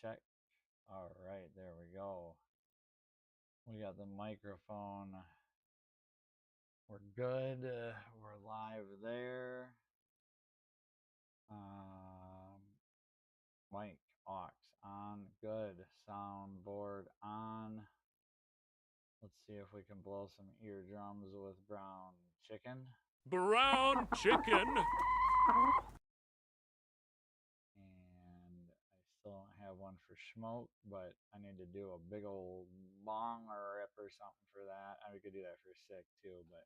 check. All right, there we go. We got the microphone. We're good. We're live there. Um, mic, aux on. Good. Soundboard on. Let's see if we can blow some eardrums with brown chicken. Brown chicken. And I still don't have one for smoke, but I need to do a big old bong or rip or something for that. We could do that for sick too, but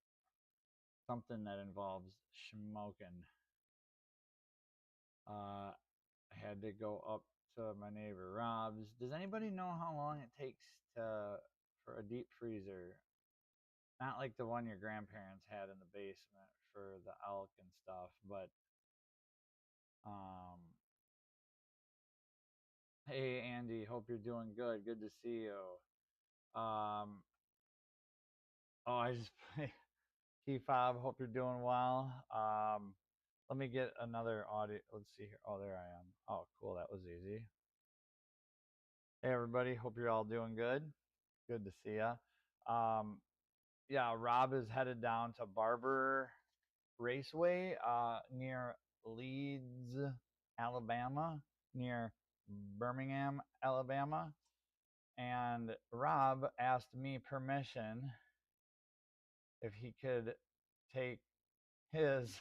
something that involves smoking. I had to go up to my neighbor Rob's. Does anybody know how long it takes to for a deep freezer? Not like the one your grandparents had in the basement for the elk and stuff, but um hey Andy, hope you're doing good. Good to see you. Oh, I just Key Fob, hope you're doing well. Let me get another audio. Let's see here. Oh, there I am. Oh, cool. That was easy. Hey, everybody. Hope you're all doing good. Good to see ya. Yeah, Rob is headed down to Barber Raceway near Leeds, Alabama, near Birmingham, Alabama. And Rob asked me permission if he could take his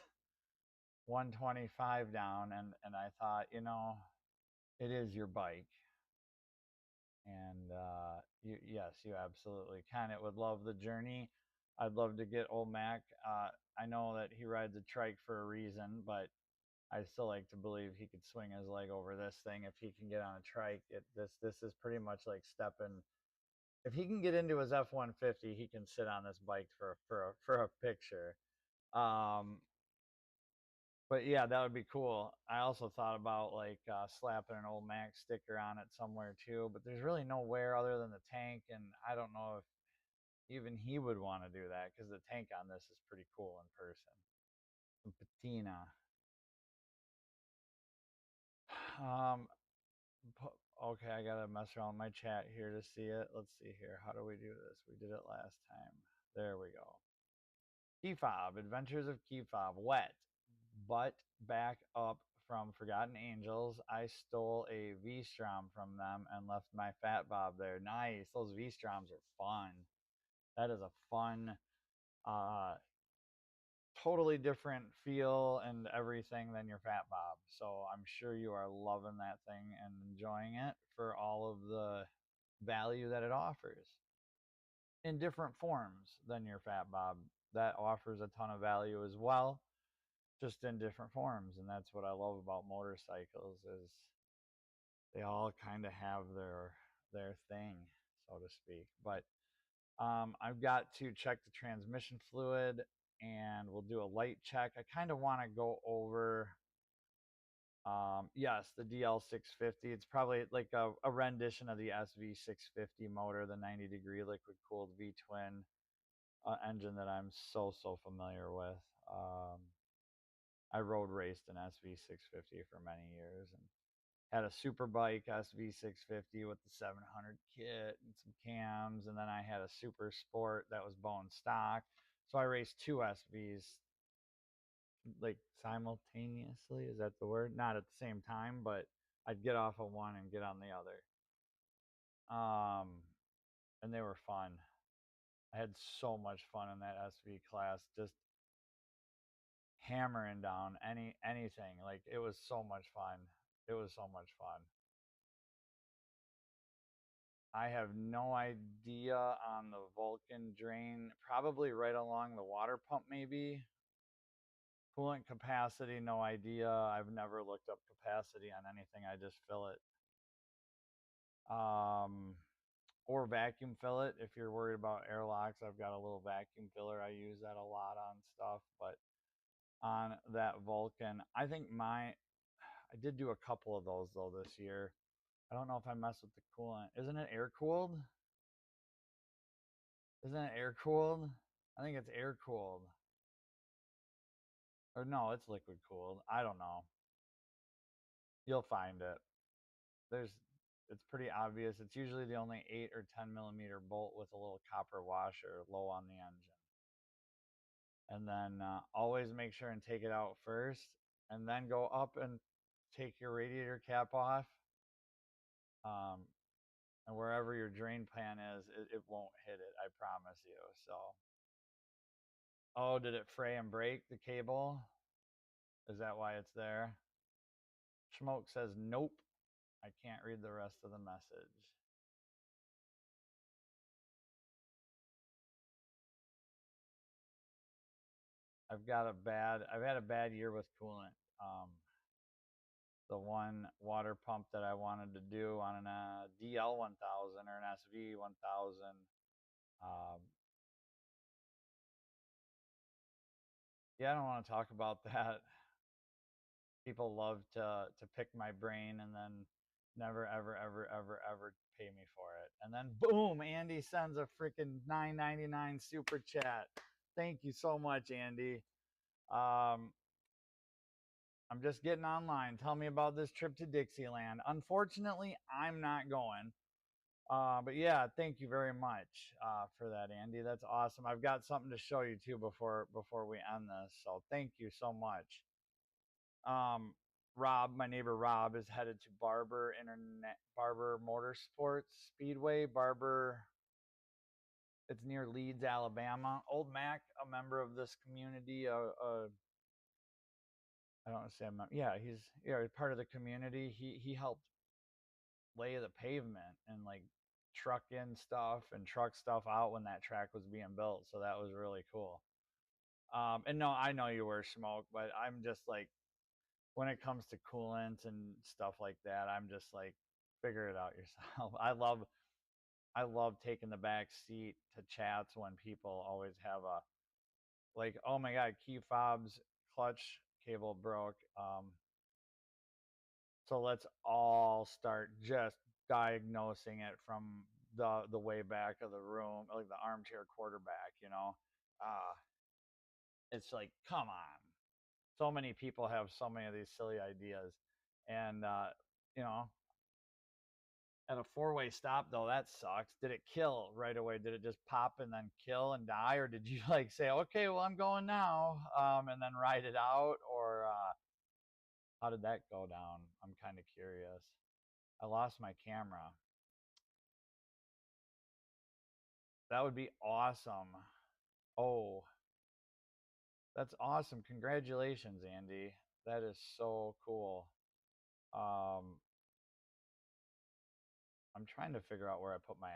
125 down, and I thought, it is your bike, and yes, you absolutely can. It would love the journey. I'd love to get old Mac. I know that he rides a trike for a reason, but I still like to believe he could swing his leg over this thing if he can get on a trike. This is pretty much like stepping. If he can get into his F-150, he can sit on this bike for a picture. Um, but yeah, that would be cool. I also thought about like slapping an old Mac sticker on it somewhere too, but there's really nowhere other than the tank, and I don't know if even he would want to do that because the tank on this is pretty cool in person. Some patina. Um, okay, I gotta mess around with my chat here to see it. Let's see here. How do we do this? We did it last time. There we go. Key Fob, Adventures of Key Fob, wet, but back up from Forgotten Angels. I stole a V-Strom from them and left my Fat Bob there. Nice. Those V-Stroms are fun. That is a fun, uh, totally different feel and everything than your Fat Bob. So I'm sure you are loving that thing and enjoying it for all of the value that it offers in different forms than your Fat Bob. That offers a ton of value as well, just in different forms, and that's what I love about motorcycles is they all kind of have their thing, so to speak. But I've got to check the transmission fluid, and we'll do a light check. I kind of want to go over yes, the DL650. It's probably like a rendition of the SV650 motor, the 90-degree liquid cooled V twin engine that I'm so familiar with. I road raced an SV650 for many years and had a super bike SV650 with the 700 kit and some cams, and then I had a super sport that was bone stock. So I raced two SVs like simultaneously. Is that the word? Not at the same time, but I'd get off of one and get on the other. And they were fun. I had so much fun in that SV class, just hammering down anything. Like it was so much fun. It was so much fun. I have no idea on the Vulcan drain. Probably right along the water pump, maybe. Coolant capacity, no idea. I've never looked up capacity on anything. I just fill it. Or vacuum fill it if you're worried about airlocks. I've got a little vacuum filler. I use that a lot on stuff, but on that Vulcan, I think I did do a couple of those though this year. I don't know if I messed with the coolant. Isn't it air cooled? Isn't it air cooled? I think it's air cooled. Or no, it's liquid cooled. I don't know. You'll find it. There's It's pretty obvious. It's usually the only 8 or 10 millimeter bolt with a little copper washer low on the engine. And then always make sure and take it out first, and then go up and take your radiator cap off. Um, and wherever your drain pan is, it won't hit it. I promise you. So, oh, did it fray and break the cable? Is that why it's there? Schmoke says nope. I can't read the rest of the message. I've had a bad year with coolant. The one water pump that I wanted to do on an DL 1000 or an SV 1000. Um, yeah, I don't want to talk about that. People love to pick my brain and then never ever ever ever ever pay me for it. And then boom, Andy sends a freaking 9.99 super chat. Thank you so much, Andy. Um, I'm just getting online. Tell me about this trip to Dixieland. Unfortunately, I'm not going. But yeah, thank you very much for that, Andy. That's awesome. I've got something to show you too before we end this. So thank you so much. Rob, my neighbor Rob, is headed to Barber Motorsports Speedway. Barber, it's near Leeds, Alabama. Old Mac, a member of this community, I don't say I'm, yeah, he's part of the community. He helped lay the pavement and like truck in stuff and truck stuff out when that track was being built. So that was really cool. And no, I know you were Smoke, but I'm just like, when it comes to coolant and stuff like that, I'm just like, figure it out yourself. I love taking the back seat to chats when people always have a like, oh my god, key fob's clutch cable broke. So let's all start just diagnosing it from the way back of the room, like the armchair quarterback, you know. Uh, it's like, come on. So many people have so many of these silly ideas. And you know, at a four-way stop though, that sucks. Did it kill right away? Did it just pop and then kill and die? Or did you like say, okay, well, I'm going now, and then ride it out? Or how did that go down? I'm kind of curious. I lost my camera. That would be awesome. Oh, that's awesome. Congratulations, Andy. That is so cool. Um, I'm trying to figure out where I put my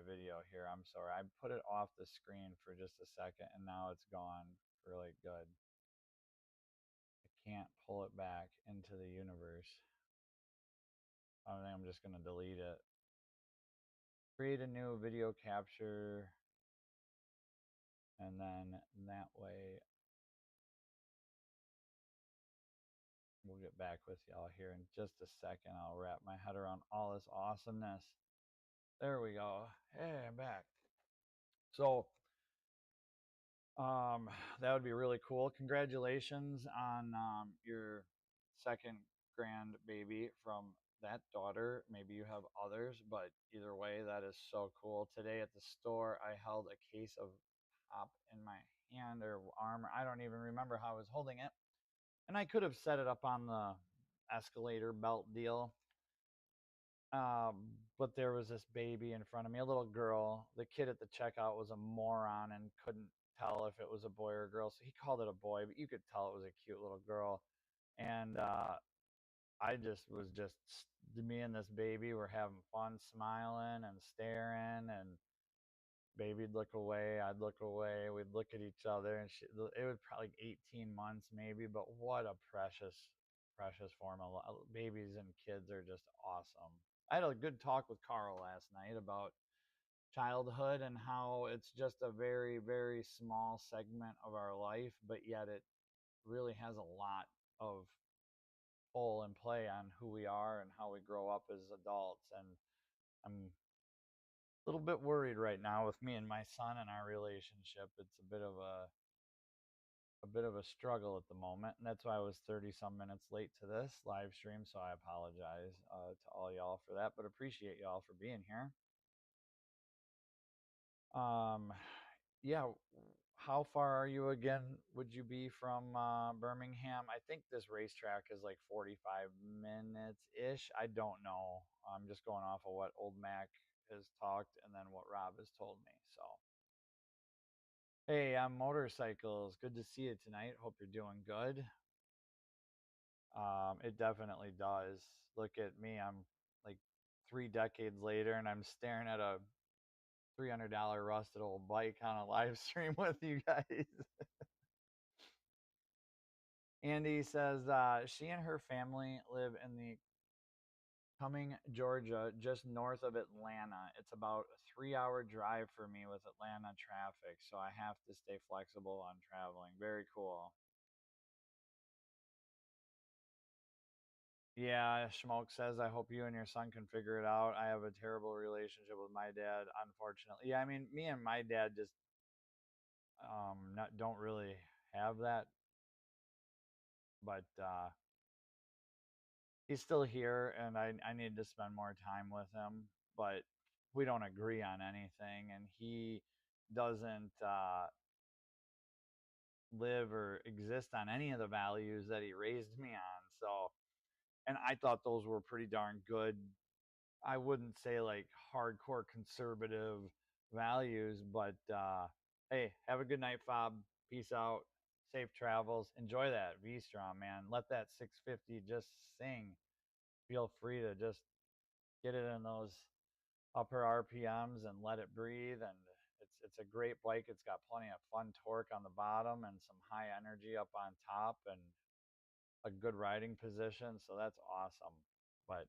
video here. I'm sorry. I put it off the screen for just a second and now it's gone really good. I can't pull it back into the universe. I think I'm just going to delete it. Create a new video capture. And then that way we'll get back with y'all here in just a second. I'll wrap my head around all this awesomeness. There we go. Hey, I'm back. So, um, that would be really cool. Congratulations on your second grandbaby from that daughter. Maybe you have others, but either way, that is so cool. Today at the store, I held a case of pop in my hand or arm. I don't even remember how I was holding it. And I could have set it up on the escalator belt deal. But there was this baby in front of me, a little girl. The kid at the checkout was a moron and couldn't tell if it was a boy or a girl, so he called it a boy, but you could tell it was a cute little girl. And I just was just me and this baby were having fun, smiling and staring, and baby'd look away, I'd look away, we'd look at each other, and it was probably like 18 months maybe, but what a precious form of babies and kids are just awesome. I had a good talk with Carl last night about childhood and how it's just a very, very small segment of our life, but yet it really has a lot of pull and play on who we are and how we grow up as adults. And I'm a little bit worried right now with me and my son and our relationship. It's a bit of a a bit of a struggle at the moment, and that's why I was 30 some minutes late to this live stream. So I apologize to all y'all for that, but appreciate y'all for being here. Um, yeah, how far are you again? Would you be from Birmingham? I think this racetrack is like 45 minutes ish. I don't know. I'm just going off of what Old Mac has talked and then what Rob has told me. So, hey, I'm Motorcycles. Good to see you tonight. Hope you're doing good. It definitely does. Look at me. I'm like 3 decades later and I'm staring at a $300 rusted old bike on a live stream with you guys. Andy says she and her family live in the Cumming, Georgia, just north of Atlanta. It's about a 3 hour drive for me with Atlanta traffic, so I have to stay flexible on traveling. Very cool. Yeah, Schmoke says, I hope you and your son can figure it out. I have a terrible relationship with my dad, unfortunately. Yeah, I mean, me and my dad just don't really have that, but he's still here and I need to spend more time with him, but we don't agree on anything and he doesn't live or exist on any of the values that he raised me on. So, and I thought those were pretty darn good. I wouldn't say like hardcore conservative values, but hey, have a good night, Fob. Peace out. Safe travels. Enjoy that V Strom, man. Let that 650 just sing. Feel free to just get it in those upper RPMs and let it breathe. And it's a great bike. It's got plenty of fun torque on the bottom and some high energy up on top and a good riding position. So that's awesome. But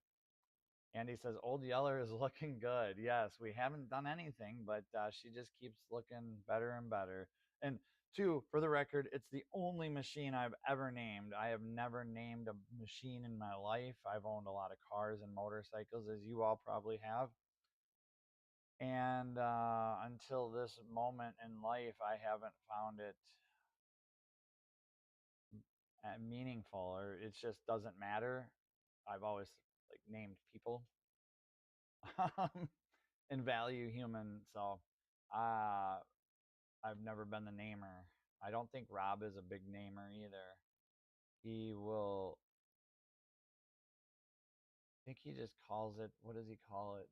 Andy says Old Yeller is looking good. Yes, we haven't done anything, but she just keeps looking better and better. And two, for the record, it's the only machine I've ever named. I have never named a machine in my life. I've owned a lot of cars and motorcycles, as you all probably have. And until this moment in life, I haven't found it meaningful, or it just doesn't matter. I've always like named people and value human. So uh, I've never been the namer. I don't think Rob is a big namer either. He will. I think he just calls it. What does he call it?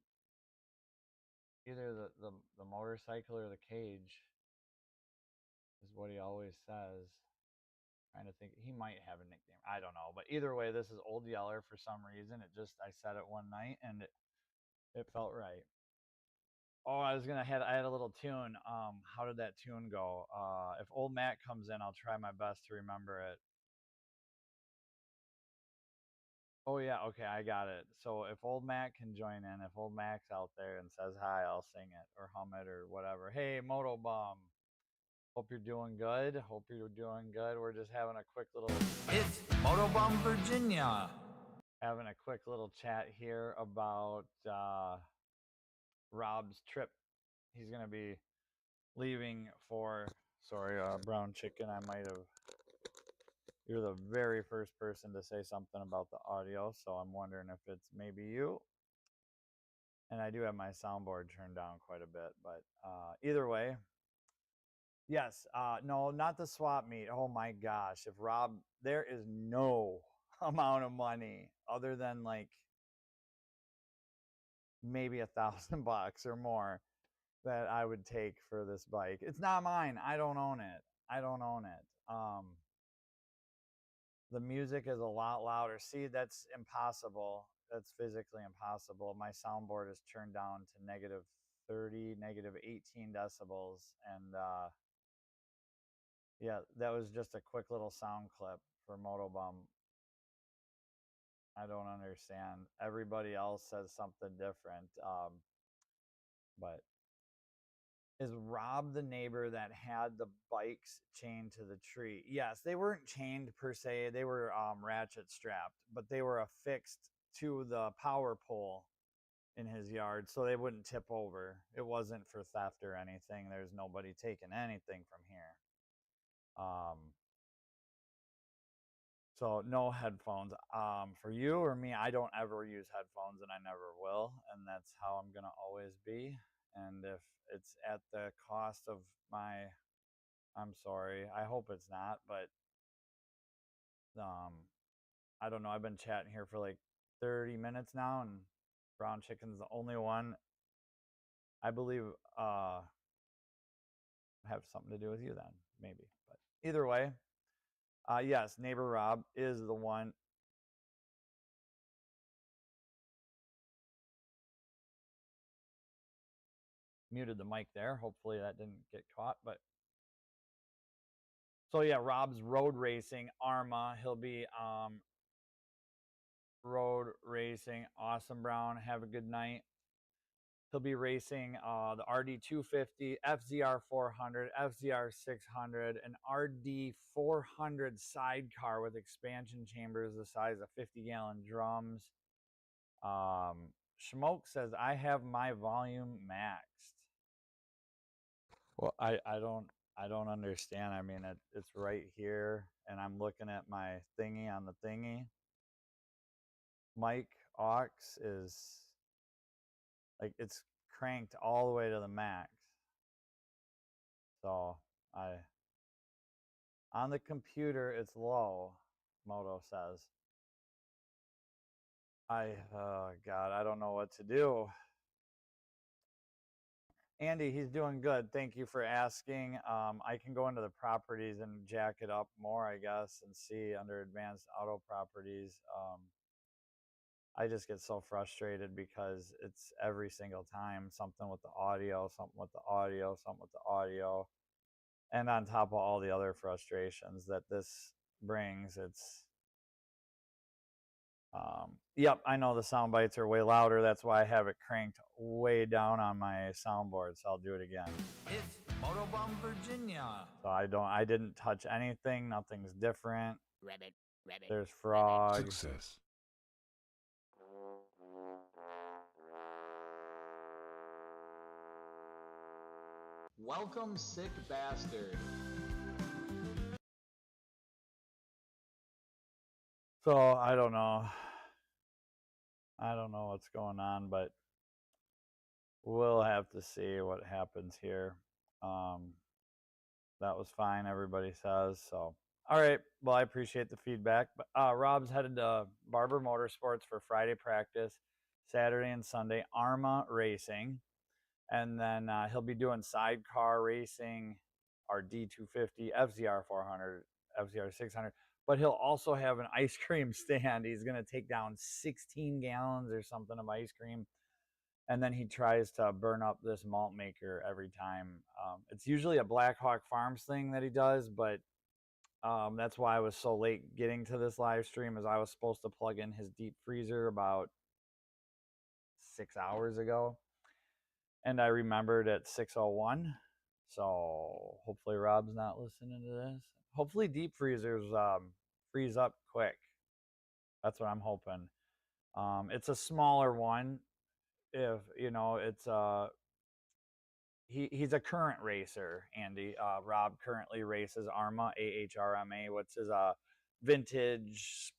Either the motorcycle or the cage is what he always says. Trying to think, he might have a nickname. I don't know, but either way, this is Old Yeller for some reason. It just I said it one night and it felt right. Oh, I had a little tune. How did that tune go? If old Matt comes in, I'll try my best to remember it. Oh yeah, okay, I got it. So if old Matt can join in, if old Mac's out there and says hi, I'll sing it or hum it or whatever. Hey, Moto Bum. Hope you're doing good. Hope you're doing good. We're just having a quick little It's Motobomb Virginia. having a quick little chat here about Rob's trip. He's gonna be leaving for sorry, brown chicken. I might have You're the very first person to say something about the audio, so I'm wondering if it's maybe you. And I do have my soundboard turned down quite a bit, but either way, yes. No, not the swap meet. Oh my gosh, if Rob, there is no amount of money other than like maybe $1,000 or more that I would take for this bike. It's not mine. I don't own it. I don't own it. The music is a lot louder. See, that's impossible. That's physically impossible. My soundboard is turned down to negative 30, negative 18 decibels. And yeah, that was just a quick little sound clip for Motobum. I don't understand. Everybody else says something different. But is Rob the neighbor that had the bikes chained to the tree? Yes, they weren't chained per se. They were ratchet strapped, but they were affixed to the power pole in his yard so they wouldn't tip over. It wasn't for theft or anything. There's nobody taking anything from here. So no headphones. For you or me, I don't ever use headphones, and I never will, and that's how I'm gonna always be. And if it's at the cost of my, I'm sorry. I hope it's not, but um, I don't know. I've been chatting here for like 30 minutes now, and brown chicken's the only one I believe have something to do with you then, maybe. But either way, yes, neighbor Rob is the one. Muted the mic there. Hopefully that didn't get caught. But so yeah, Rob's road racing AHRMA. He'll be road racing. Awesome, Brown. Have a good night. He'll be racing the RD 250, FZR 400, FZR 600, an RD 400 sidecar with expansion chambers the size of 50-gallon drums. Schmoke says, I have my volume maxed. Well, I don't understand. I mean, it's right here, and I'm looking at my thingy on the thingy. Mic aux is like it's cranked all the way to the max. So on the computer it's low. Moto says. Oh God, I don't know what to do. Andy, he's doing good. Thank you for asking. I can go into the properties and jack it up more, I guess, and see under advanced auto properties. I just get so frustrated because it's every single time something with the audio, something with the audio, something with the audio. And on top of all the other frustrations that this brings, it's yep, I know the sound bites are way louder. That's why I have it cranked way down on my soundboard. So I'll do it again. It's Motobomb Virginia. So I didn't touch anything. Nothing's different. Rabbit. There's frog. Success. Welcome, sick bastard. So I don't know. I don't know what's going on, but we'll have to see what happens here. That was fine, everybody says. So, all right. Well, I appreciate the feedback. But Rob's headed to Barber Motorsports for Friday practice, Saturday and Sunday, AHRMA racing. And then he'll be doing sidecar racing, our D250, FZR 400, FZR 600. But he'll also have an ice cream stand. He's going to take down 16 gallons or something of ice cream. And then he tries to burn up this malt maker every time. It's usually a Black Hawk Farms thing that he does, but that's why I was so late getting to this live stream, as I was supposed to plug in his deep freezer about 6 hours ago. And I remembered at 6:01. So hopefully Rob's not listening to this. Hopefully deep freezers freeze up quick. That's what I'm hoping. It's a smaller one. If you know, it's he's a current racer, Andy. Rob currently races AHRMA, AHRMA, what's his vintage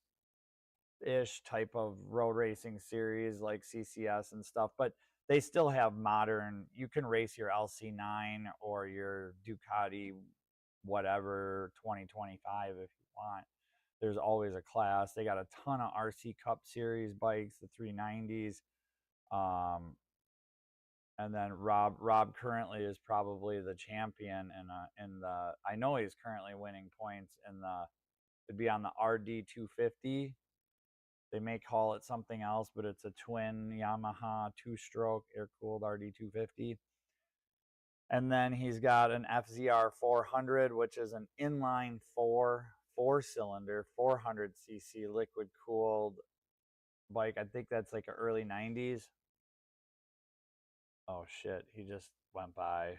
ish type of road racing series like CCS and stuff, but they still have modern. You can race your LC9 or your Ducati whatever 2025 if you want. There's always a class. They got a ton of RC Cup series bikes, the 390s. And then Rob currently is probably the champion in the, I know he's currently winning points in the, to be on the RD 250. They may call it something else, but it's a twin Yamaha two-stroke air-cooled RD 250. And then he's got an FZR 400, which is an inline four-cylinder, 400cc liquid-cooled bike. I think that's like an early 90s. Oh, shit. He just went by.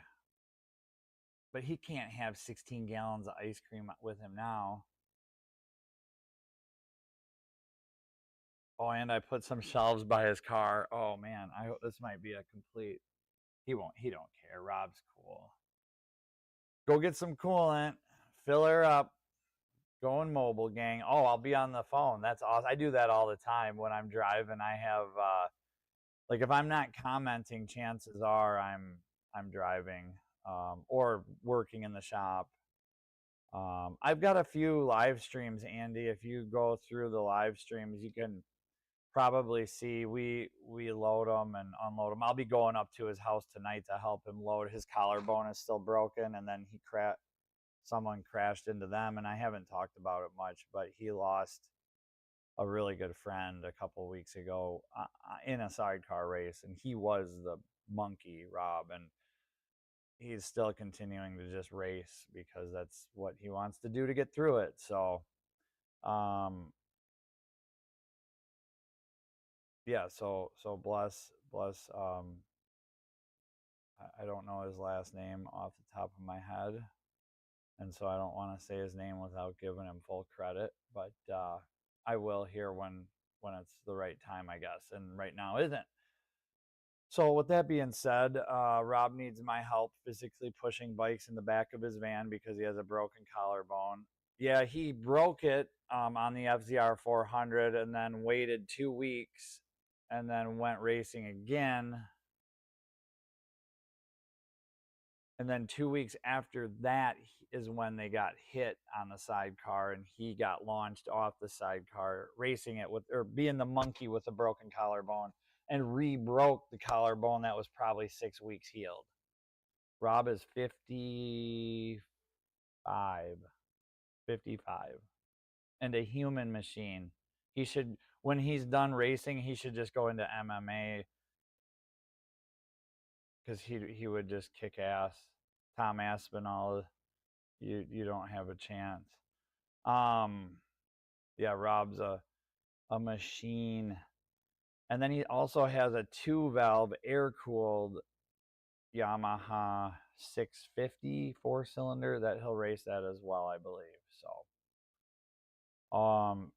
But he can't have 16 gallons of ice cream with him now. Oh, and I put some shelves by his car. Oh, man. I hope this might be a complete... He don't care. Rob's cool. Go get some coolant. Fill her up. Going mobile, gang. Oh, I'll be on the phone. That's awesome. I do that all the time when I'm driving. I have like if I'm not commenting, chances are I'm driving or working in the shop. I've got a few live streams, Andy. If you go through the live streams, you can probably see we load them and unload them. I'll be going up to his house tonight to help him load. His collarbone is still broken, and then someone crashed into them, and I haven't talked about it much, but he lost a really good friend a couple weeks ago in a sidecar race, and he was the monkey, Rob, and he's still continuing to just race because that's what he wants to do to get through it. So yeah, so bless I don't know his last name off the top of my head, and so I don't want to say his name without giving him full credit, but I will here when it's the right time, I guess, and right now isn't. So with that being said, Rob needs my help physically pushing bikes in the back of his van because he has a broken collarbone. Yeah, he broke it on the FZR 400 and then waited 2 weeks and then went racing again. And then 2 weeks after that is when they got hit on the sidecar and he got launched off the sidecar, racing it with, or being the monkey with a broken collarbone, and re-broke the collarbone that was probably 6 weeks healed. Rob is 55, and a human machine. He should, when he's done racing, he should just go into MMA because he would just kick ass. Tom Aspinall, you don't have a chance. Yeah, Rob's a machine. And then he also has a 2-valve air-cooled Yamaha 650 4-cylinder that he'll race that as well, I believe. So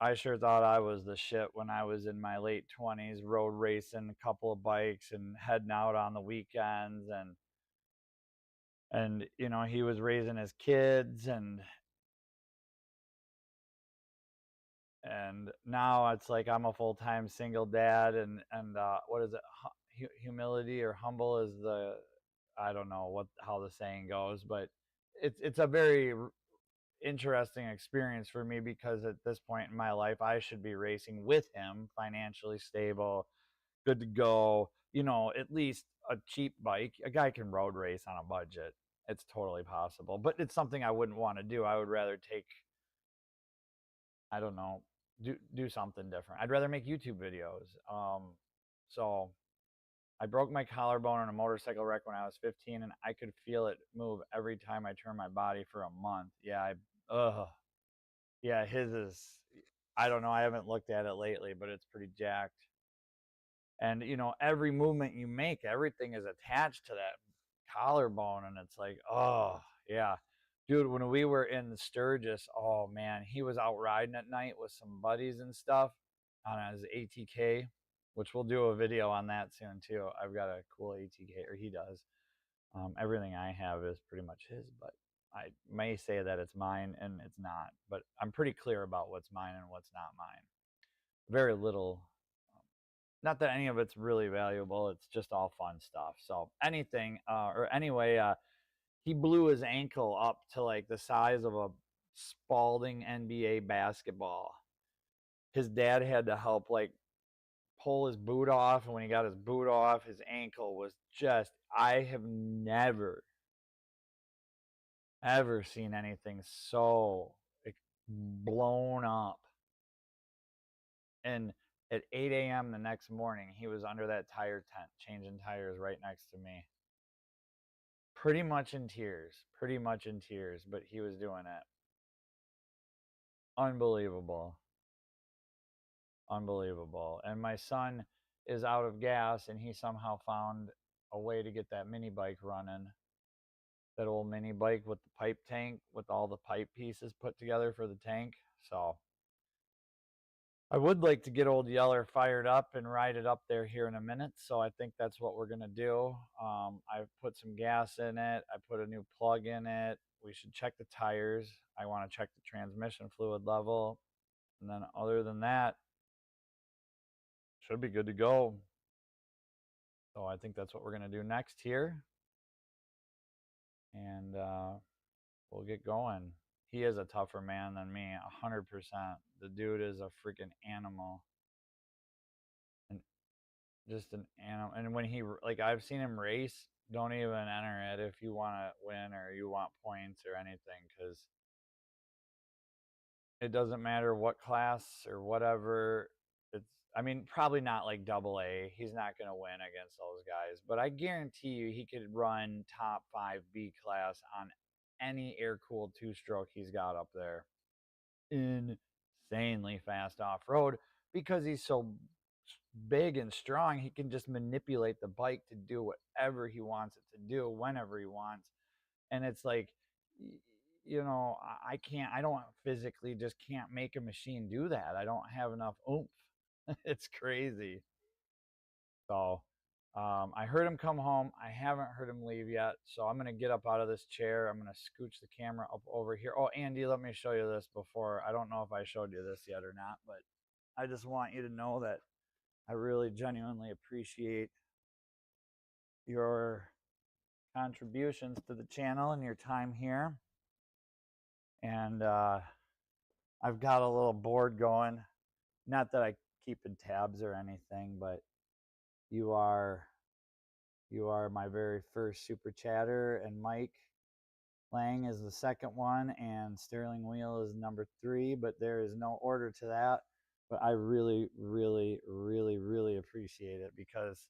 I sure thought I was the shit when I was in my late 20s, road racing a couple of bikes and heading out on the weekends, and you know, he was raising his kids, and now it's like I'm a full-time single dad, and what is it, humility or humble is the, I don't know how the saying goes, but it's a very interesting experience for me because at this point in my life I should be racing with him, financially stable, good to go, you know, at least a cheap bike. A guy can road race on a budget, it's totally possible, but it's something I wouldn't want to do. I would rather take, I don't know, do something different. I'd rather make YouTube videos. So I broke my collarbone in a motorcycle wreck when I was 15, and I could feel it move every time I turned my body for a month. Yeah, his is, I don't know, I haven't looked at it lately, but it's pretty jacked. And you know, every movement you make, everything is attached to that collarbone, and it's like, oh yeah. Dude, when we were in Sturgis, oh man, he was out riding at night with some buddies and stuff on his ATK, which we'll do a video on that soon too. I've got a cool ATK, or he does. Everything I have is pretty much his, but I may say that it's mine and it's not, but I'm pretty clear about what's mine and what's not mine. Very little, not that any of it's really valuable, it's just all fun stuff. So anything, or anyway, he blew his ankle up to like the size of a Spalding NBA basketball. His dad had to help like pull his boot off, and when he got his boot off, his ankle was just, I have never ever seen anything so blown up. And at 8 a.m. the next morning, he was under that tire tent changing tires right next to me. Pretty much in tears, but he was doing it. Unbelievable. And my son is out of gas, and he somehow found a way to get that mini bike running. That old mini bike with the pipe tank, with all the pipe pieces put together for the tank. So I would like to get old Yeller fired up and ride it up there here in a minute. So I think that's what we're going to do. I've put some gas in it. I put a new plug in it. we should check the tires. I want to check the transmission fluid level. And then other than that, should be good to go. So I think that's what we're going to do next here. And we'll get going. He is a tougher man than me, 100%. The dude is a freaking animal. And just an animal. And when he, like, I've seen him race, don't even enter it if you want to win or you want points or anything, because it doesn't matter what class or whatever. It's, I mean, probably not like double A. He's not going to win against those guys, but I guarantee you he could run top 5 B class on any air-cooled 2-stroke he's got up there. Insanely fast off-road because he's so big and strong. He can just manipulate the bike to do whatever he wants it to do whenever he wants. And it's like, you know, I don't physically just can't make a machine do that. I don't have enough oomph. It's crazy. So I heard him come home. I haven't heard him leave yet. So I'm going to get up out of this chair. I'm going to scooch the camera up over here. Oh, Andy, let me show you this before. I don't know if I showed you this yet or not, but I just want you to know that I really genuinely appreciate your contributions to the channel and your time here. And I've got a little board going. Not that I keep in tabs or anything, but you are my very first super chatter, and Mike Lang is the second one, and Sterling Wheel is number 3, but there is no order to that. But I really, really, really, really appreciate it, because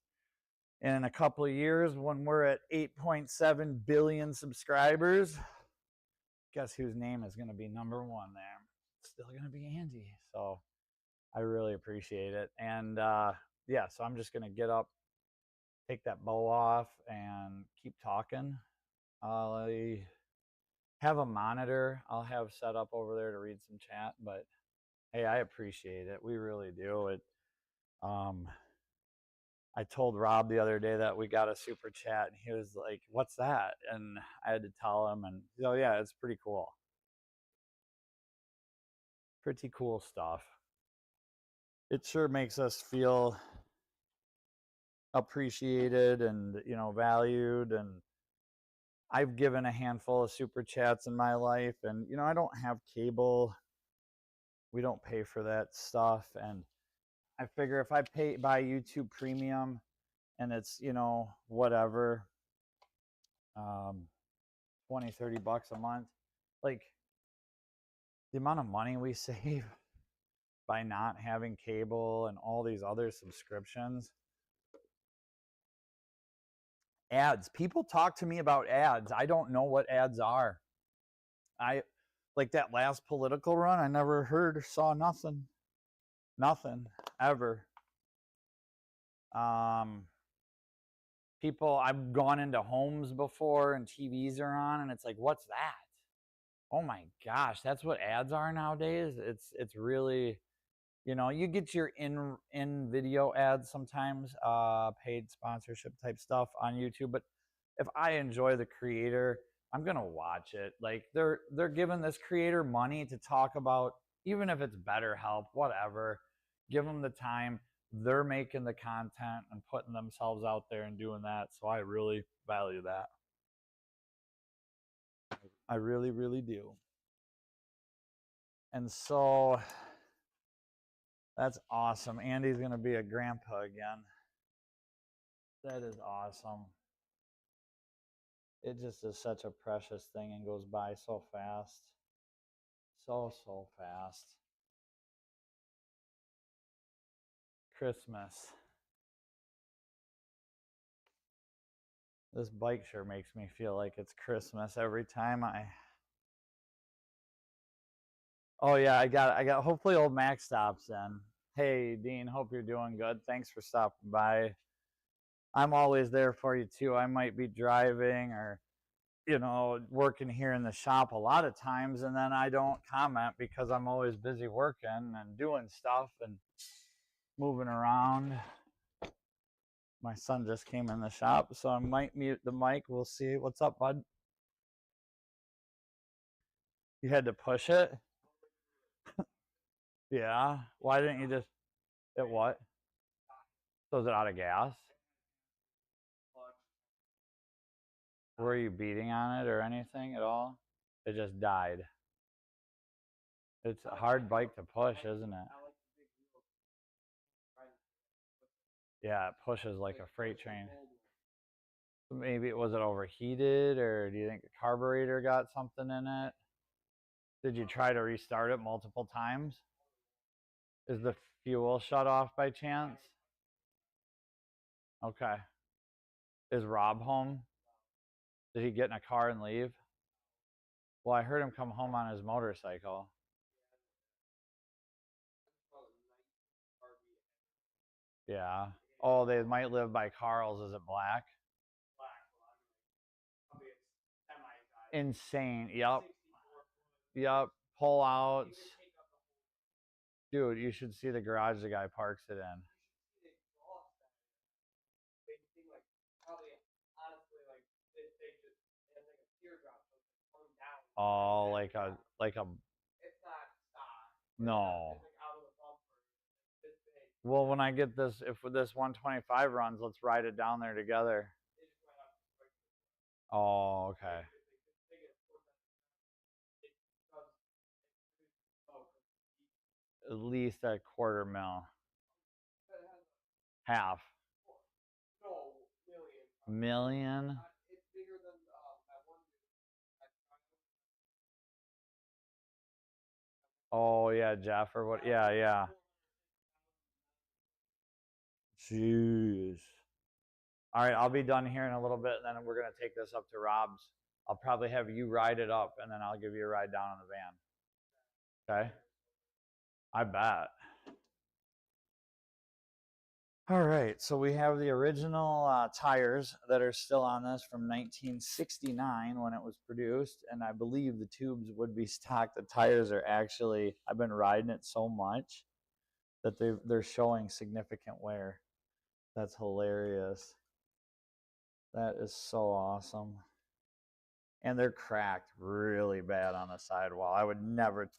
in a couple of years, when we're at 8.7 billion subscribers, guess whose name is going to be number 1 there? It's still going to be Andy. So I really appreciate it. And yeah, so I'm just going to get up, take that bow off, and keep talking. I have a monitor I'll have set up over there to read some chat, but hey, I appreciate it. We really do. It I told Rob the other day that we got a super chat, and he was like, "What's that?" And I had to tell him, and oh yeah, it's pretty cool. Pretty cool stuff. It sure makes us feel appreciated and, you know, valued. And I've given a handful of super chats in my life, and you know, I don't have cable. We don't pay for that stuff, and I figure if I buy YouTube Premium, and it's, you know, whatever, 20-30 bucks a month, like the amount of money we save by not having cable and all these other subscriptions. Ads. People talk to me about ads. I don't know what ads are. I like that last political run. I never heard or saw nothing. Nothing ever. People, I've gone into homes before and TVs are on, and it's like, what's that? Oh my gosh, that's what ads are nowadays. It's really, you know, you get your in video ads sometimes, paid sponsorship type stuff on YouTube, but if I enjoy the creator, I'm gonna watch it. Like they're giving this creator money to talk about, even if it's BetterHelp, whatever. Give them the time. They're making the content and putting themselves out there and doing that. So I really value that. I really, really do. And so that's awesome. Andy's gonna be a grandpa again. That is awesome. It just is such a precious thing and goes by so fast. So fast. Christmas. This bike sure makes me feel like it's Christmas every time I... Oh yeah, I got hopefully old Mac stops in. Hey Dean, hope you're doing good. Thanks for stopping by. I'm always there for you too. I might be driving or, you know, working here in the shop a lot of times, and then I don't comment because I'm always busy working and doing stuff and moving around. My son just came in the shop, so I might mute the mic. We'll see. What's up, bud? You had to push it? Yeah. Why didn't you just, it what? So is it out of gas? Were you beating on it or anything at all? It just died. It's a hard bike to push, isn't it? Yeah, it pushes like a freight train. Maybe was it overheated, or do you think the carburetor got something in it? Did you try to restart it multiple times? Is the fuel shut off by chance? Okay. Is Rob home? Did he get in a car and leave? Well, I heard him come home on his motorcycle. Yeah. Oh, they might live by Carl's. Is it black? Insane. Yep. Yep. Pull outs. Dude, you should see the garage the guy parks it in. Oh, like a no. Well, when I get this, if this 125 runs, let's ride it down there together. Oh, okay. At least a quarter mil. Half. Million? Oh, yeah, Jeff or what? Yeah, yeah. Jeez. All right, I'll be done here in a little bit, and then we're going to take this up to Rob's. I'll probably have you ride it up, and then I'll give you a ride down in the van. Okay? I bet. All right, so we have the original tires that are still on this from 1969 when it was produced, and I believe the tubes would be stock. The tires are actually, I've been riding it so much that they're showing significant wear. That's hilarious. That is so awesome. And they're cracked really bad on the sidewall. I would never.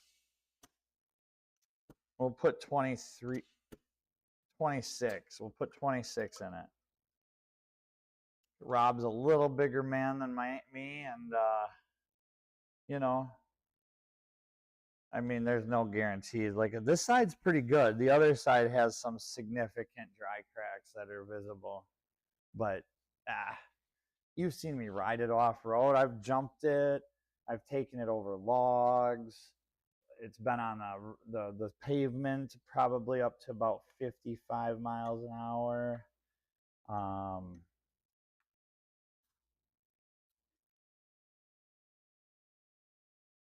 We'll put 23, 26. We'll put 26 in it. Rob's a little bigger man than me, and you know, I mean, there's no guarantees. Like this side's pretty good. The other side has some significant dry cracks that are visible, but you've seen me ride it off road. I've jumped it. I've taken it over logs. It's been on the pavement probably up to about 55 miles an hour.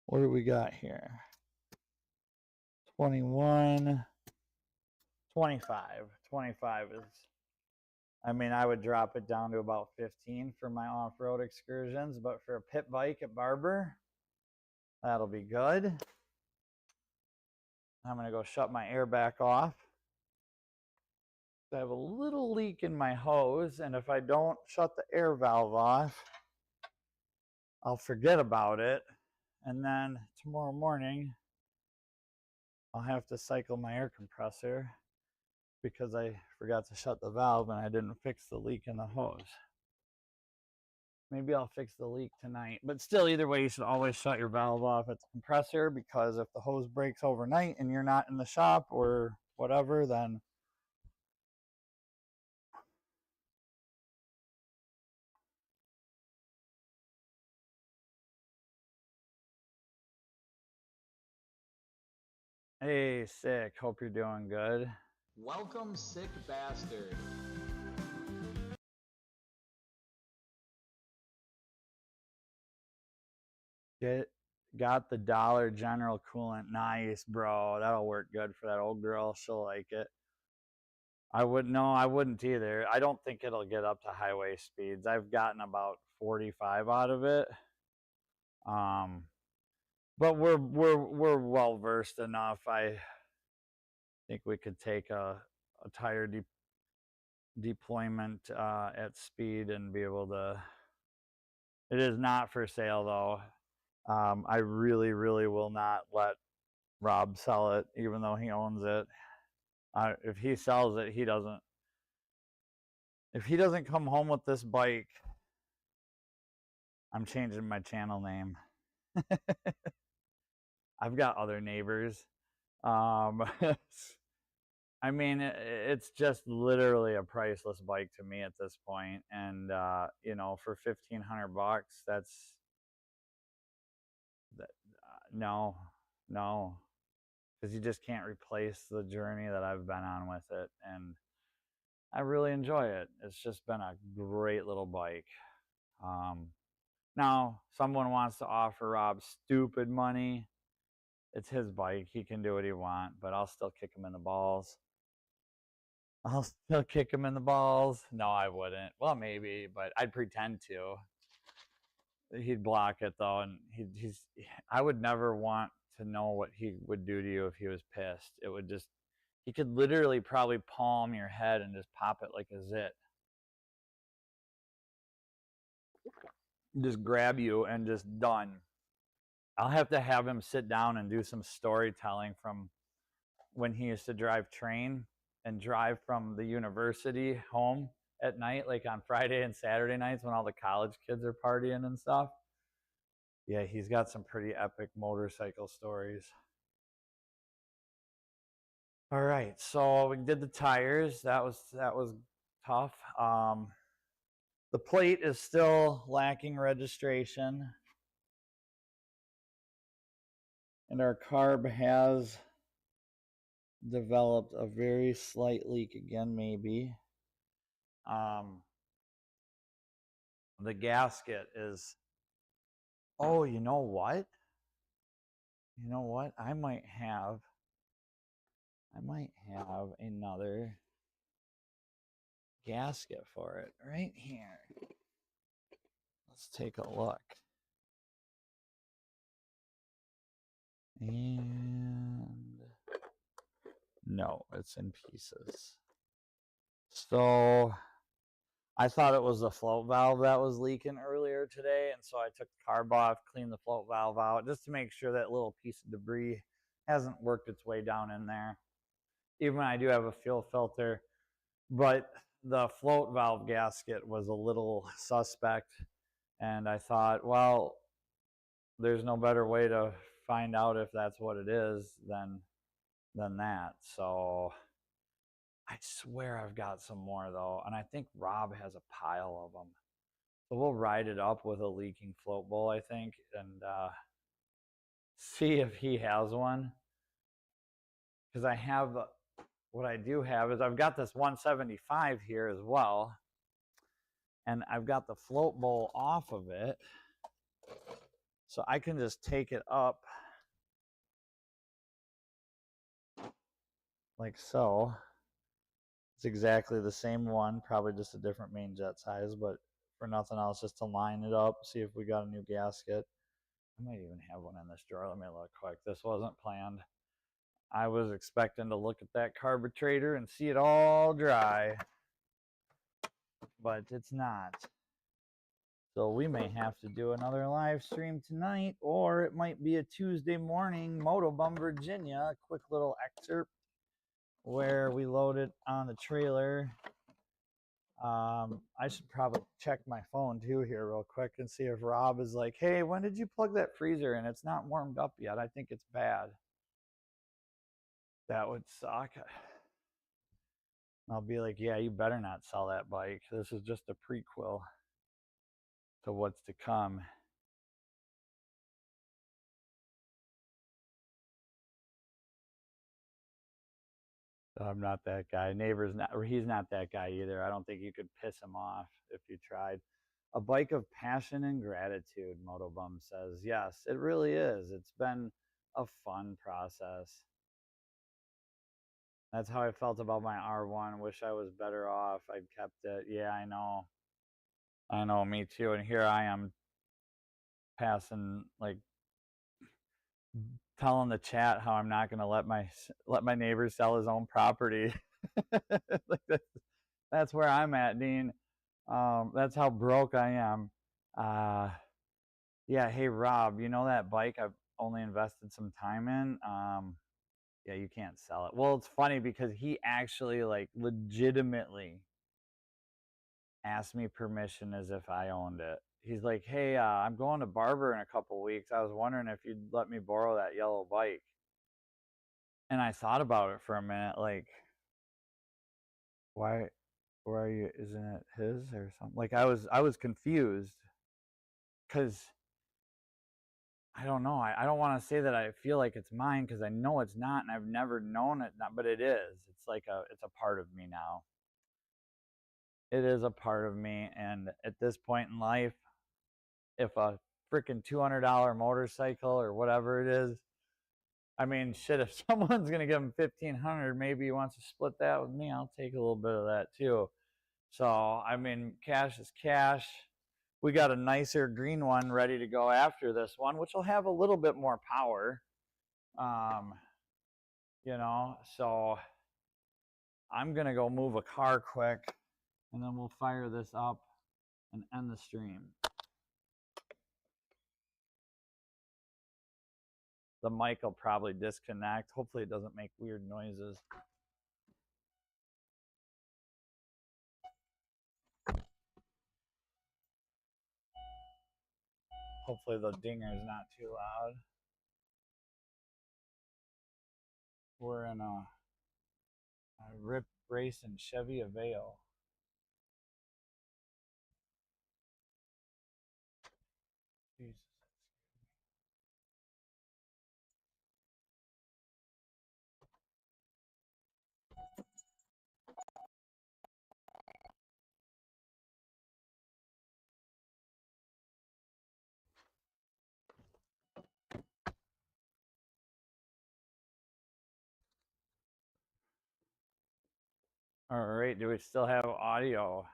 What do we got here? 21, 25. 25 is, I mean, I would drop it down to about 15 for my off-road excursions, but for a pit bike at Barber, that'll be good. I'm going to go shut my air back off. I have a little leak in my hose, and if I don't shut the air valve off, I'll forget about it, and then tomorrow morning I'll have to cycle my air compressor because I forgot to shut the valve and I didn't fix the leak in the hose. Maybe I'll fix the leak tonight, but still, either way, you should always shut your valve off at the compressor, because if the hose breaks overnight and you're not in the shop or whatever, then hey, sick. Hope you're doing good. Welcome, sick bastard. Got the Dollar General coolant. Nice, bro. That'll work good for that old girl. She'll like it. I wouldn't. No, I wouldn't either. I don't think it'll get up to highway speeds. I've gotten about 45 out of it. But we're well versed enough. I think we could take a tire deployment at speed and be able to. It is not for sale though. I really, really will not let Rob sell it, even though he owns it. If he sells it, he doesn't. If he doesn't come home with this bike, I'm changing my channel name. I've got other neighbors. I mean, it's just literally a priceless bike to me at this point. And, you know, for $1,500, that's, no, no. Because you just can't replace the journey that I've been on with it. And I really enjoy it. It's just been a great little bike. Now, someone wants to offer Rob stupid money. It's his bike. He can do what he wants, but I'll still kick him in the balls. I'll still kick him in the balls. No, I wouldn't. Well, maybe, but I'd pretend to. He'd block it though, and he's. I would never want to know what he would do to you if he was pissed. It would just. He could literally probably palm your head and just pop it like a zit. Just grab you and just done. I'll have to have him sit down and do some storytelling from when he used to drive train and drive from the university home at night, like on Friday and Saturday nights when all the college kids are partying and stuff. Yeah, he's got some pretty epic motorcycle stories. All right, so we did the tires. That was tough. The plate is still lacking registration, and our carb has developed a very slight leak again, maybe. The gasket is, oh, you know what? You know what? I might have another gasket for it right here. Let's take a look. And no, it's in pieces. So I thought it was the float valve that was leaking earlier today, and so I took the carb off, cleaned the float valve out, just to make sure that little piece of debris hasn't worked its way down in there. Even I do have a fuel filter, but the float valve gasket was a little suspect, and I thought, well, there's no better way to find out if that's what it is than that. So I swear I've got some more though, and I think Rob has a pile of them. So we'll ride it up with a leaking float bowl, I think, and see if he has one. Because I have, what I do have is I've got this 175 here as well, and I've got the float bowl off of it, so I can just take it up like so. It's exactly the same one, probably just a different main jet size, but for nothing else, just to line it up, see if we got a new gasket. I might even have one in this drawer. Let me look quick. This wasn't planned. I was expecting to look at that carburetor and see it all dry, but it's not. So we may have to do another live stream tonight, or it might be a Tuesday morning Motobum Virginia, a quick little excerpt where we load it on the trailer. I should probably check my phone too here real quick and see if Rob is like, hey, when did you plug that freezer in? It's not warmed up yet. I think it's bad. That would suck. I'll be like, yeah, you better not sell that bike. This is just a prequel to what's to come. I'm not that guy. Neighbor's not, or he's not that guy either. I don't think you could piss him off if you tried. A bike of passion and gratitude, Motobum says. Yes, it really is. It's been a fun process. That's how I felt about my R1. Wish I was better off. I'd kept it. Yeah, I know. I know, me too. And here I am passing, like, telling the chat how I'm not going to let my neighbor sell his own property. Like that's where I'm at, Dean. That's how broke I am. Yeah, hey Rob, you know that bike I've only invested some time in? Yeah, you can't sell it. Well, it's funny because he actually like legitimately asked me permission as if I owned it. He's like, "Hey, I'm going to Barber in a couple weeks. I was wondering if you'd let me borrow that yellow bike." And I thought about it for a minute, like, why are you, isn't it his or something? Like I was confused because I don't know. I don't want to say that I feel like it's mine because I know it's not, and I've never known it not, but it is. It's like it's a part of me now. It is a part of me, and at this point in life, if a freaking $200 motorcycle or whatever it is, I mean, shit, if someone's gonna give him 1,500, maybe he wants to split that with me. I'll take a little bit of that too. So I mean, cash is cash. We got a nicer green one ready to go after this one, which will have a little bit more power. Um, so I'm gonna go move a car quick, and then we'll fire this up and end the stream. The mic will probably disconnect. Hopefully it doesn't make weird noises. Hopefully the dinger is not too loud. We're in a Rip Racing Chevy Aveo. Jesus. All right, do we still have audio?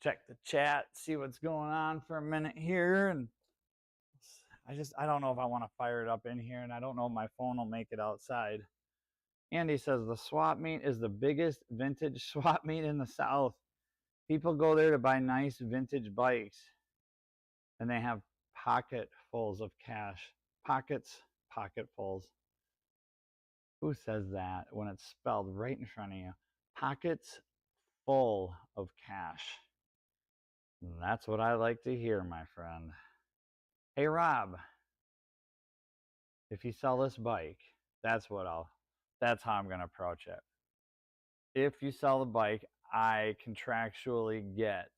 Check the chat, see what's going on for a minute here. And I don't know if I want to fire it up in here, and I don't know if my phone will make it outside. Andy says the swap meet is the biggest vintage swap meet in the South. People go there to buy nice vintage bikes, and they have pocketfuls of cash. Pocketfuls. Who says that when it's spelled right in front of you? Pockets full of cash. That's what I like to hear, my friend. Hey, Rob, if you sell this bike, that's how I'm going to approach it. If you sell the bike, I contractually get.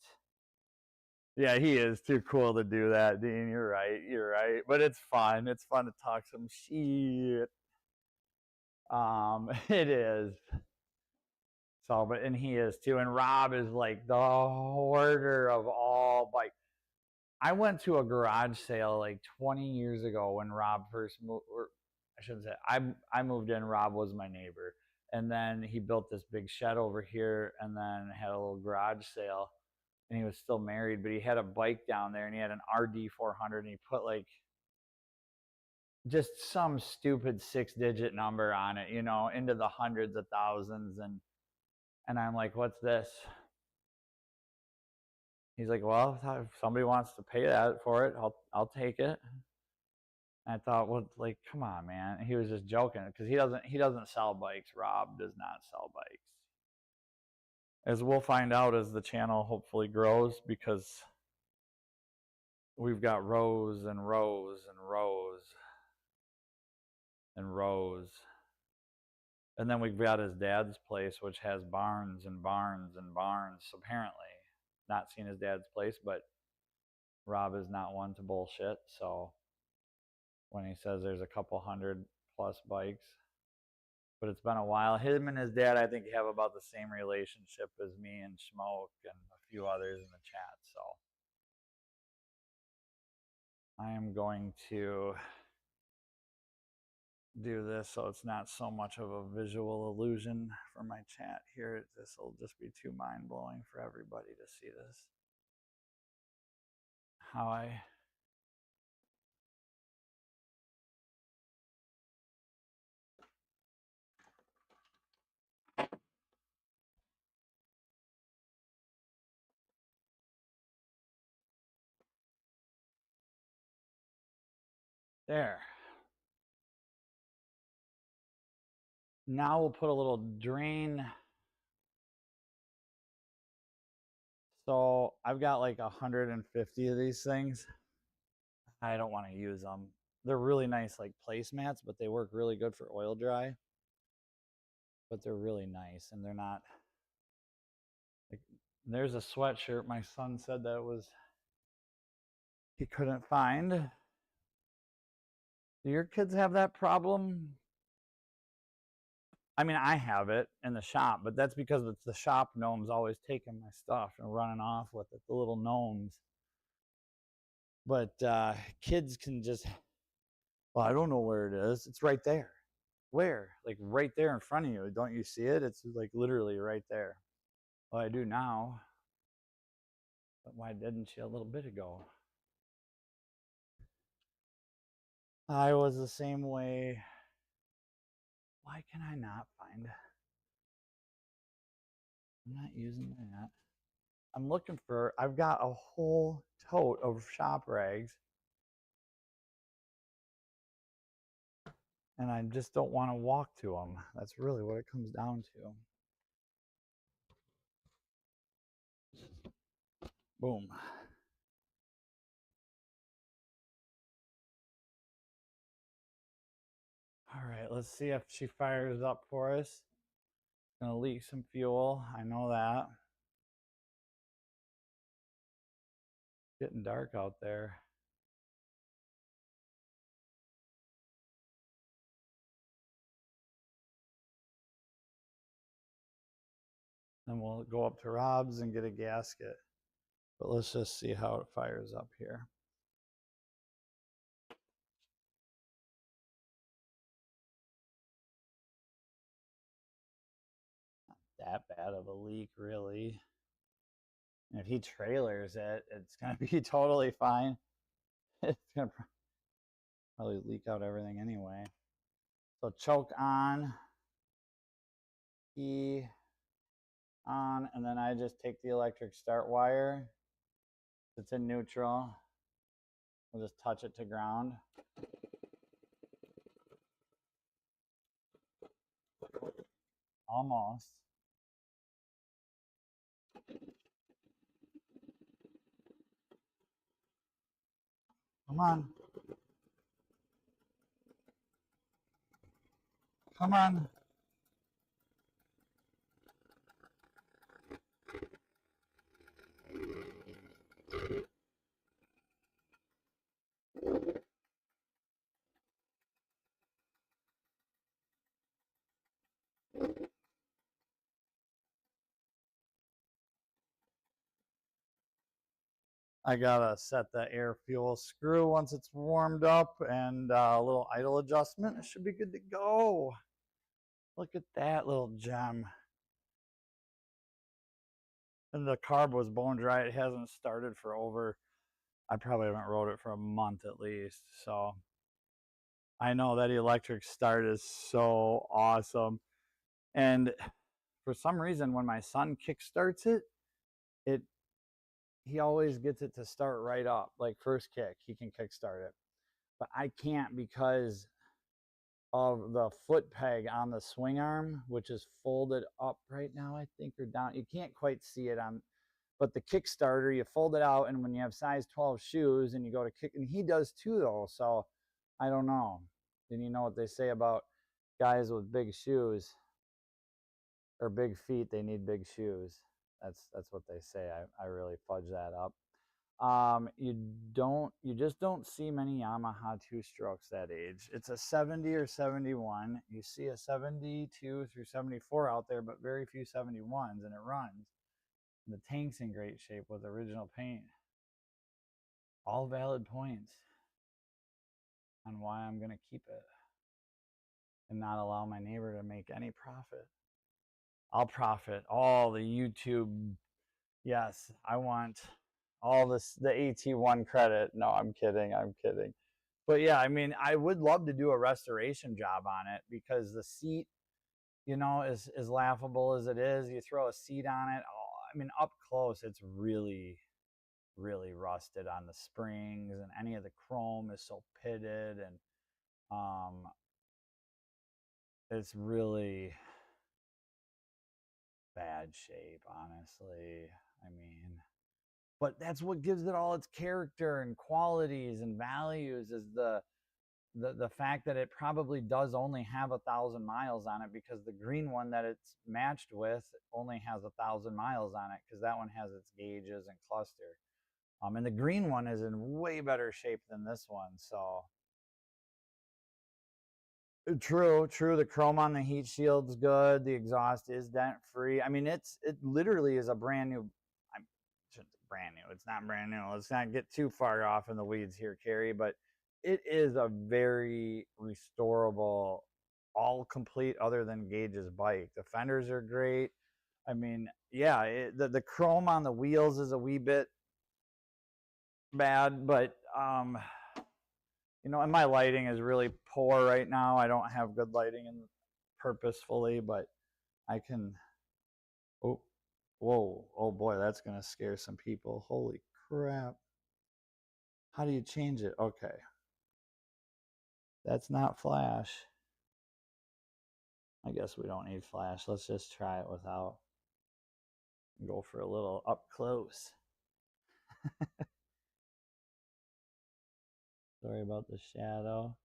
Yeah, he is too cool to do that, Dean. You're right. But it's fun. It's fun to talk some shit. It is. So, and he is too. And Rob is like the hoarder of all bikes. I went to a garage sale like 20 years ago when Rob first moved, or I shouldn't say, I moved in, Rob was my neighbor. And then he built this big shed over here and then had a little garage sale. And he was still married, but he had a bike down there and he had an RD 400 and he put like just some stupid 6-digit number on it, into the hundreds of thousands. And I'm like, what's this? He's like, well, if somebody wants to pay that for it, I'll take it. And I thought, well, like, come on, man. And he was just joking because he doesn't sell bikes. Rob does not sell bikes. As we'll find out as the channel hopefully grows, because we've got rows and rows and rows and rows. And then we've got his dad's place, which has barns and barns and barns. Apparently, not seen his dad's place, but Rob is not one to bullshit. So when he says there's a couple hundred plus bikes, but it's been a while. Him and his dad, I think, have about the same relationship as me and Smoke and a few others in the chat. So I am going to do this so it's not so much of a visual illusion for my chat here. This will just be too mind-blowing for everybody to see this. How I There. Now we'll put a little drain. So I've got like 150 of these things. I don't want to use them. They're really nice like placemats, but they work really good for oil dry. But they're really nice, and they're not like, there's a sweatshirt my son said that he couldn't find. Do your kids have that problem? I mean, I have it in the shop, but that's because it's the shop gnomes always taking my stuff and running off with it, the little gnomes. But kids can just, well, I don't know where it is. It's right there. Where? Like right there in front of you. Don't you see it? It's like literally right there. Well, I do now. But why didn't you a little bit ago? I was the same way. Why can I not find? I'm not using that. I'm looking for, I've got a whole tote of shop rags. And I just don't want to walk to them. That's really what it comes down to. Boom. All right, let's see if she fires up for us. Gonna leak some fuel, I know that. Getting dark out there. Then we'll go up to Rob's and get a gasket. But let's just see how it fires up here. Not that bad of a leak, really. And if he trailers it, it's gonna be totally fine. It's gonna probably leak out everything anyway. So choke on, key on, and then I just take the electric start wire. It's in neutral. We'll just touch it to ground. Almost. Come on. Come on. I gotta set the air fuel screw once it's warmed up, and a little idle adjustment. It should be good to go. Look at that little gem. And the carb was bone dry. It hasn't started for over, I probably haven't rode it for a month at least. So I know that electric start is so awesome. And for some reason, when my son kickstarts it, he always gets it to start right up. Like first kick, he can kickstart it. But I can't because of the foot peg on the swing arm, which is folded up right now, I think, or down. You can't quite see it on, but the Kickstarter, you fold it out, and when you have size 12 shoes and you go to kick, and he does too, though. So I don't know. Then you know what they say about guys with big shoes or big feet, they need big shoes. That's what they say. I really fudge that up. You just don't see many Yamaha two-strokes that age. It's a 70 or 71. You see a 72 through 74 out there, but very few 71s, and it runs. And the tank's in great shape with original paint. All valid points on why I'm going to keep it and not allow my neighbor to make any profit. I'll profit all the YouTube. Yes, I want all this, the AT1 credit. No, I'm kidding. I'm kidding. But yeah, I mean, I would love to do a restoration job on it because the seat, you know, is as laughable as it is. You throw a seat on it. Oh, I mean, up close, it's really, really rusted on the springs, and any of the chrome is so pitted, and it's really bad shape, honestly. I mean, but that's what gives it all its character and qualities and values, is the fact that it probably does only have 1,000 miles on it, because the green one that it's matched with only has 1,000 miles on it, because that one has its gauges and cluster. And the green one is in way better shape than this one. So true, true. The chrome on the heat shield's good. The exhaust is dent free. I mean, it literally is a brand new. I'm brand new. It's not brand new. Let's not get too far off in the weeds here, Carrie. But it is a very restorable, all complete other than gauges bike. The fenders are great. I mean, yeah, the chrome on the wheels is a wee bit bad, but you know, and my lighting is really poor right now. I don't have good lighting and purposefully, but I can. Oh, whoa, oh boy, that's gonna scare some people. Holy crap! How do you change it? Okay, that's not flash. I guess we don't need flash. Let's just try it without. Go for a little up close. Sorry about the shadow.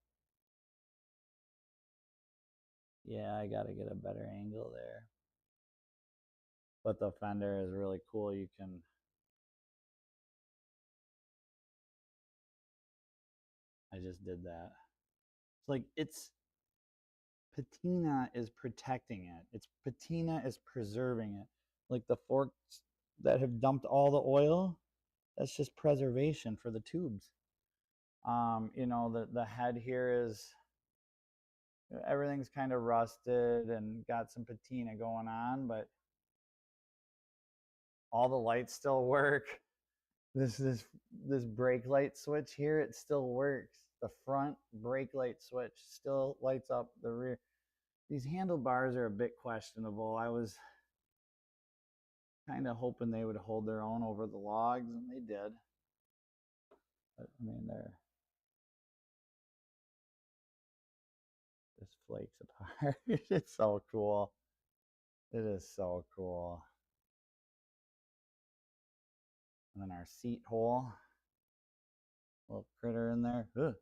Yeah, I gotta get a better angle there. But the fender is really cool. You can. I just did that. It's like patina is protecting it. It's patina is preserving it. Like the forks that have dumped all the oil, that's just preservation for the tubes. You know, the head here is, everything's kind of rusted and got some patina going on, but all the lights still work. This brake light switch here, it still works. The front brake light switch still lights up the rear. These handlebars are a bit questionable. I was kind of hoping they would hold their own over the logs, and they did. But I mean, they're just flakes apart. It's so cool. It is so cool. And then our seat hole, little critter in there. Ugh.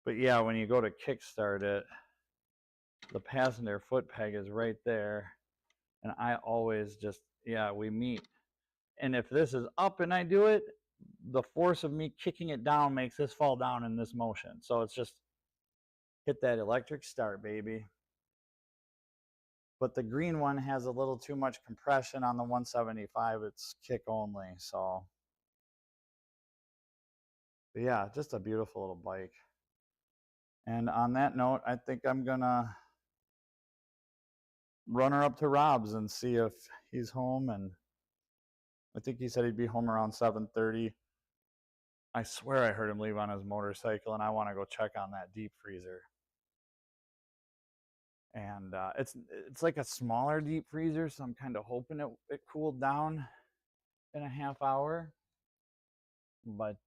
But yeah, when you go to kickstart it, the passenger foot peg is right there. And I always just, yeah, we meet. And if this is up and I do it, the force of me kicking it down makes this fall down in this motion. So it's just hit that electric start, baby. But the green one has a little too much compression on the 175. It's kick only. So but yeah, just a beautiful little bike. And on that note, I think I'm gonna run her up to Rob's and see if he's home. And I think he said he'd be home around 7:30. I swear I heard him leave on his motorcycle, and I want to go check on that deep freezer. And it's like a smaller deep freezer, so I'm kind of hoping it cooled down in a half hour. But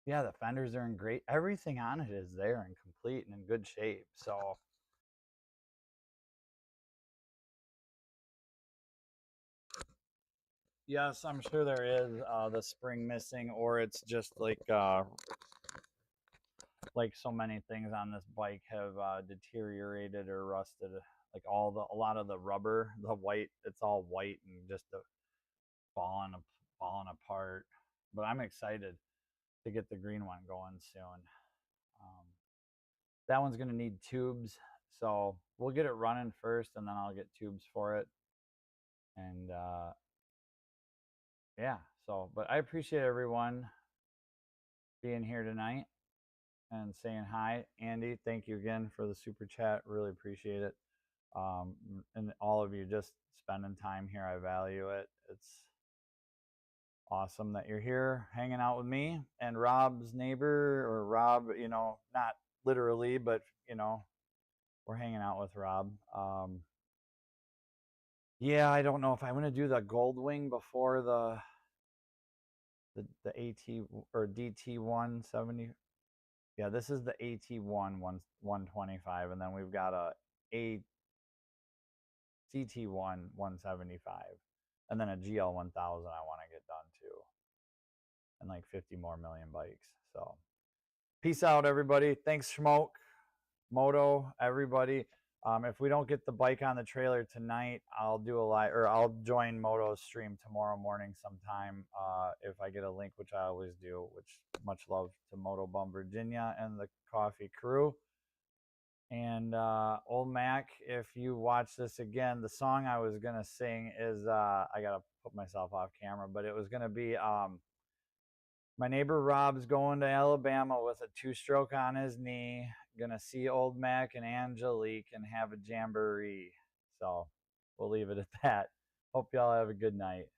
yeah, the fenders are in great. Everything on it is there and complete and in good shape. So yes, I'm sure there is the spring missing, or it's just like so many things on this bike have deteriorated or rusted. Like a lot of the rubber, the white, it's all white and just falling apart. But I'm excited to get the green one going soon. Um, that one's going to need tubes, so we'll get it running first, and then I'll get tubes for it. And yeah, so but I appreciate everyone being here tonight and saying hi. Andy, thank you again for the super chat. Really appreciate it. And all of you just spending time here, I value it. It's awesome that you're here hanging out with me and Rob's neighbor, or Rob, you know, not literally, but you know, we're hanging out with Rob. Yeah, I don't know if I'm gonna do the gold wing before the AT or DT 170. Yeah, this is the AT1 125, and then we've got a CT1 175, and then a GL 1000 I want to get done too, and like 50 more million bikes. So peace out, everybody. Thanks, Smoke, Moto, everybody. If we don't get the bike on the trailer tonight, I'll do a live, or I'll join Moto's stream tomorrow morning sometime if I get a link, which I always do. Which much love to Moto Bum Virginia and the coffee crew. And Old Mac, if you watch this again, the song I was gonna sing is I gotta put myself off camera, but it was gonna be my neighbor Rob's going to Alabama with a two-stroke on his knee, gonna see Old Mac and Angelique and have a jamboree. So we'll leave it at that. Hope y'all have a good night.